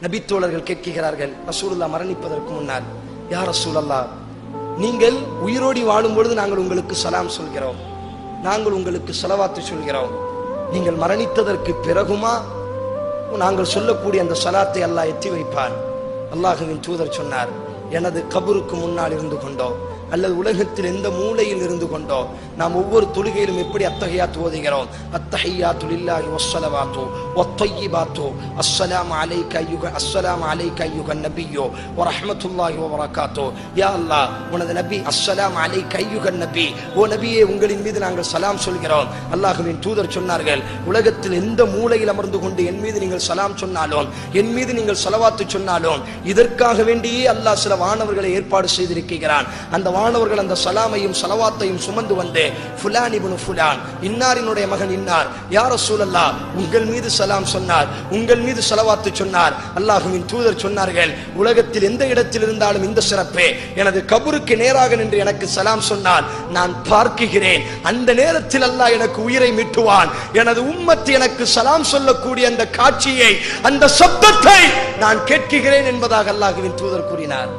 நபித்தோழர்கள் கேட்கிறார்கள் ரசூலுல்லாஹ் மரணிப்பதற்கு முன்னால், யா ரசூலல்லாஹ், நீங்கள் உயிரோடி வாழும் பொழுது நாங்கள் உங்களுக்கு சலாம் சொல்கிறோம், நாங்கள் உங்களுக்கு ஸலவாத்து சொல்கிறோம், நீங்கள் மரணித்ததற்கு பிறகுமா நாங்கள் சொல்லக்கூடிய அந்த ஸலாத்தை அல்லாஹ் எத்தி வைப்பான்? அல்லாஹ்வின் தூதர் சொன்னார், எனது கபருக்கு முன்னால் இருந்து கொண்டோ அல்லது உலகத்தில் எந்த மூலையில் இருந்து கொண்டோ நாம் ஒவ்வொரு தொழுகையிலும் எப்படி அத்தஹியாத் ஓதுகிறோம், அத்தஹியாத்து லில்லாஹி வஸ்ஸலவாத்து வத்தய்யிபாத்து அஸ்ஸலாமு அலைக அய்யுஹன் நபியோ வரஹ்மத்துல்லாஹி வபரகாத்து. யா அல்லாஹ், உனது நபி அஸ்ஸலாமு அலைக அய்யுஹன் நபி, ஓ நபியே உங்களின் மீது நாங்கள் சலாம் சொல்கிறோம். அல்லாஹ்வின் தூதர் சொன்னார்கள், உலகத்தில் எந்த மூலையில் அமர்ந்து கொண்டு என் மீது நீங்கள் சலாம் சொன்னாலும், என் மீது நீங்கள் ஸலவாத்து சொன்னாலும், இதற்காக வேண்டியே அல்லாஹ் சில வானவர்களை ஏற்பாடு செய்திருக்கிறான். அந்த வானவர்கள் அந்த சலாமையும் ஸலவாத்தையும் சுமந்து வந்து, ஃபுலான் இப்னு ஃபுலான், இன்னாரினுடைய மகன் இன்னார், யா ரசூலல்லாஹ் உங்கள் மீது சலாம் சொன்னார், உங்கள் மீது ஸலவாத்து சொன்னார். அல்லாஹ்வின் தூதர் சொன்னார்கள், உலகத்தில் எந்த இடத்தில் இருந்தாலும் இந்த சிறப்பே, எனது கபருக்கு நேராக நின்று எனக்கு சலாம் சொன்னால் நான் பார்க்கிறேன், அந்த நேரத்தில் அல்லாஹ் எனக்கு உயிரை மீட்டுவான். எனது உம்மத்து எனக்கு சலாம் சொல்லக்கூடிய அந்த காட்சியை, அந்த சப்தத்தை நான் கேட்கிறேன் என்பதாக அல்லாஹ்வின் தூதர் கூறினார்.